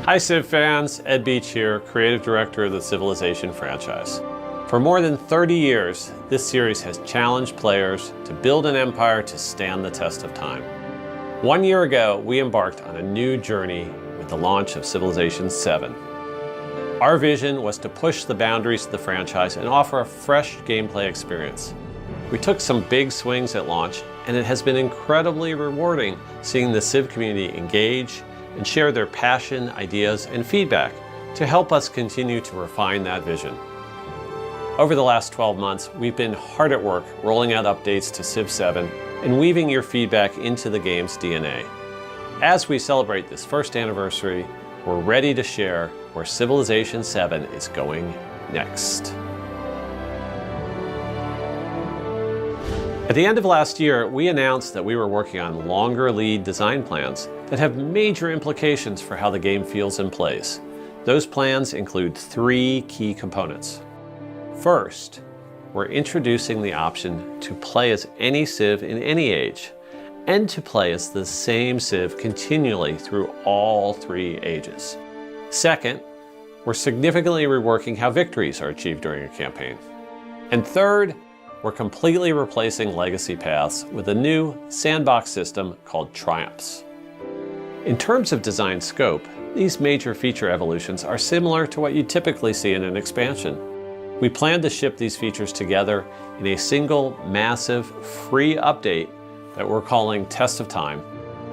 Hi Civ fans, Ed Beach here, creative director of the Civilization franchise. For more than 30 years, this series has challenged players to build an empire to stand the test of time. 1 year ago, we embarked on a new journey with the launch of Civilization VII. Our vision was to push the boundaries of the franchise and offer a fresh gameplay experience. We took some big swings at launch, and it has been incredibly rewarding seeing the Civ community engage and share their passion, ideas, and feedback to help us continue to refine that vision. Over the last 12 months, we've been hard at work rolling out updates to Civ 7 and weaving your feedback into the game's DNA. As we celebrate this first anniversary, we're ready to share where Civilization 7 is going next. At the end of last year, we announced that we were working on longer lead design plans that have major implications for how the game feels and plays. Those plans include 3 key components. First, we're introducing the option to play as any Civ in any age, and to play as the same Civ continually through all 3 ages. Second, we're significantly reworking how victories are achieved during a campaign. And third, we're completely replacing legacy paths with a new sandbox system called Triumphs. In terms of design scope, these major feature evolutions are similar to what you typically see in an expansion. We plan to ship these features together in a single, massive, free update that we're calling Test of Time,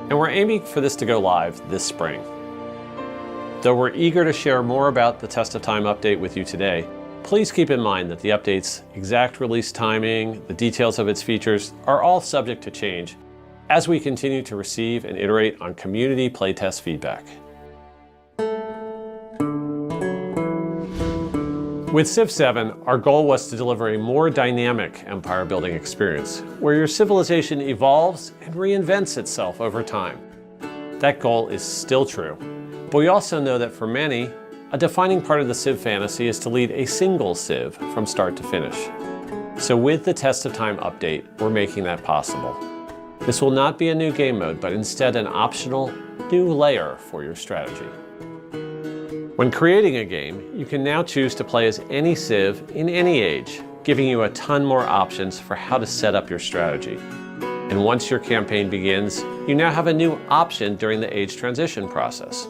and we're aiming for this to go live this spring. Though we're eager to share more about the Test of Time update with you today, please keep in mind that the update's exact release timing, the details of its features, are all subject to change as we continue to receive and iterate on community playtest feedback. With Civ 7, our goal was to deliver a more dynamic empire-building experience, where your civilization evolves and reinvents itself over time. That goal is still true, but we also know that for many, a defining part of the Civ fantasy is to lead a single Civ from start to finish. So with the Test of Time update, we're making that possible. This will not be a new game mode, but instead an optional new layer for your strategy. When creating a game, you can now choose to play as any Civ in any age, giving you a ton more options for how to set up your strategy. And once your campaign begins, you now have a new option during the age transition process.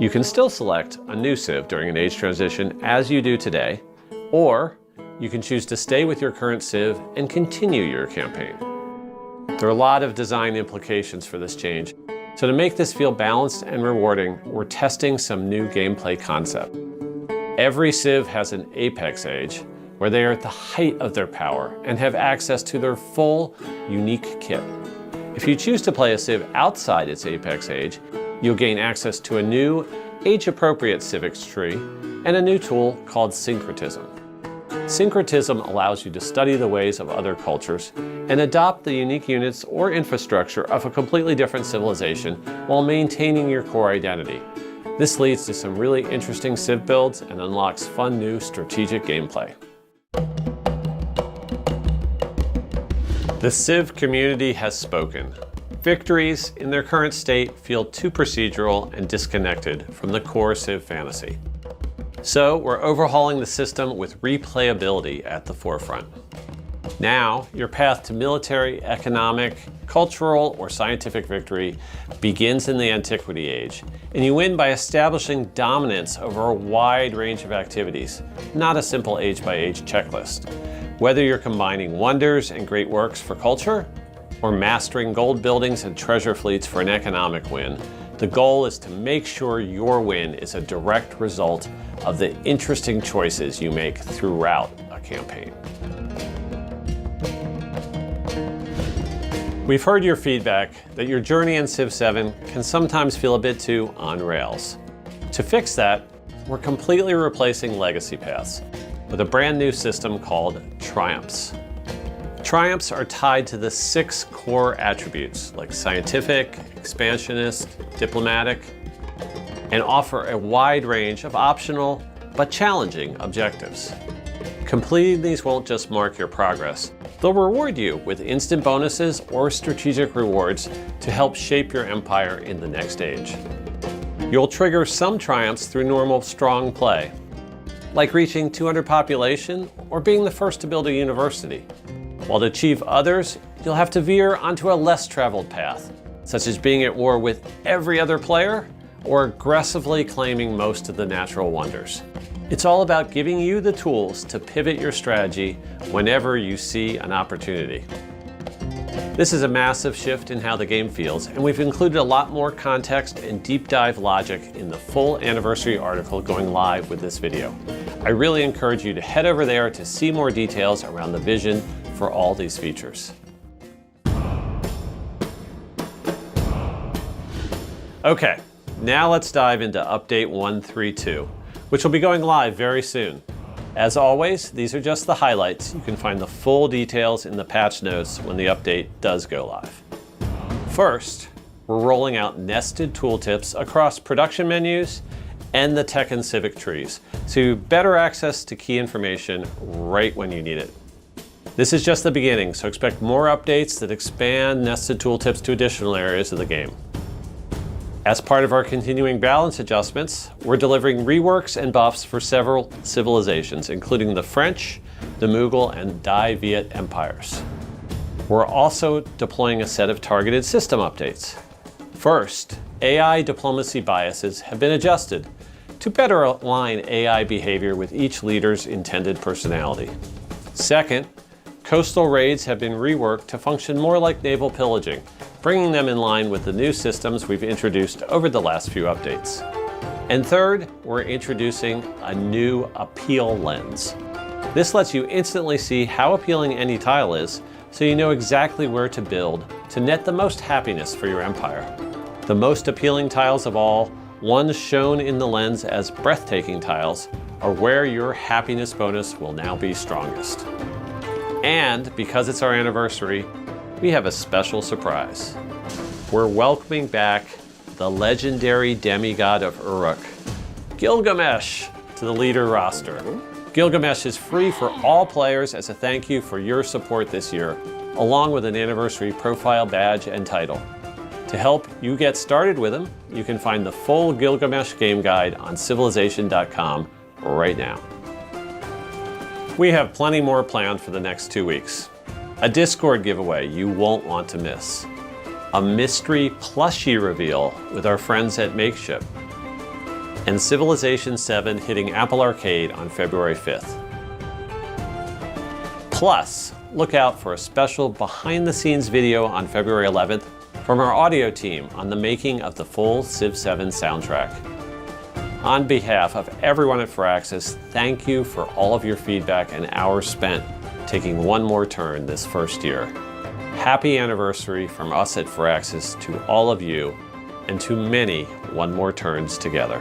You can still select a new Civ during an age transition as you do today, or you can choose to stay with your current Civ and continue your campaign. There are a lot of design implications for this change, so to make this feel balanced and rewarding, we're testing some new gameplay concept. Every Civ has an apex age, where they are at the height of their power and have access to their full, unique kit. If you choose to play a Civ outside its apex age, you'll gain access to a new, age-appropriate civics tree and a new tool called Syncretism. Syncretism allows you to study the ways of other cultures and adopt the unique units or infrastructure of a completely different civilization while maintaining your core identity. This leads to some really interesting Civ builds and unlocks fun new strategic gameplay. The Civ community has spoken. Victories in their current state feel too procedural and disconnected from the core Civ fantasy. So we're overhauling the system with replayability at the forefront. Now, your path to military, economic, cultural, or scientific victory begins in the Antiquity Age, and you win by establishing dominance over a wide range of activities, not a simple age-by-age checklist. Whether you're combining wonders and great works for culture, or mastering gold buildings and treasure fleets for an economic win, the goal is to make sure your win is a direct result of the interesting choices you make throughout a campaign. We've heard your feedback that your journey in Civ 7 can sometimes feel a bit too on rails. To fix that, we're completely replacing legacy paths with a brand new system called Triumphs. Triumphs are tied to the 6 core attributes like scientific, expansionist, diplomatic, and offer a wide range of optional but challenging objectives. Completing these won't just mark your progress, they'll reward you with instant bonuses or strategic rewards to help shape your empire in the next age. You'll trigger some triumphs through normal strong play, like reaching 200 population or being the first to build a university. While to achieve others, you'll have to veer onto a less traveled path, such as being at war with every other player or aggressively claiming most of the natural wonders. It's all about giving you the tools to pivot your strategy whenever you see an opportunity. This is a massive shift in how the game feels, and we've included a lot more context and deep dive logic in the full anniversary article going live with this video. I really encourage you to head over there to see more details around the vision for all these features. Okay, now let's dive into Update 132, which will be going live very soon. As always, these are just the highlights. You can find the full details in the patch notes when the update does go live. First, we're rolling out nested tooltips across production menus and the tech and civic trees, so better access to key information right when you need it. This is just the beginning, so expect more updates that expand nested tooltips to additional areas of the game. As part of our continuing balance adjustments, we're delivering reworks and buffs for several civilizations, including the French, the Mughal, and Dai Viet empires. We're also deploying a set of targeted system updates. First, AI diplomacy biases have been adjusted to better align AI behavior with each leader's intended personality. Second, coastal raids have been reworked to function more like naval pillaging, bringing them in line with the new systems we've introduced over the last few updates. And third, we're introducing a new appeal lens. This lets you instantly see how appealing any tile is, so you know exactly where to build to net the most happiness for your empire. The most appealing tiles of all, ones shown in the lens as breathtaking tiles, are where your happiness bonus will now be strongest. And because it's our anniversary, we have a special surprise. We're welcoming back the legendary demigod of Uruk, Gilgamesh, to the leader roster. Gilgamesh is free for all players as a thank you for your support this year, along with an anniversary profile badge and title. To help you get started with him, you can find the full Gilgamesh game guide on civilization.com right now. We have plenty more planned for the next 2 weeks. A Discord giveaway you won't want to miss. A mystery plushie reveal with our friends at Makeship. And Civilization 7 hitting Apple Arcade on February 5th. Plus, look out for a special behind-the-scenes video on February 11th from our audio team on the making of the full Civ 7 soundtrack. On behalf of everyone at Firaxis, thank you for all of your feedback and hours spent taking one more turn this first year. Happy anniversary from us at Firaxis to all of you, and to many one more turns together.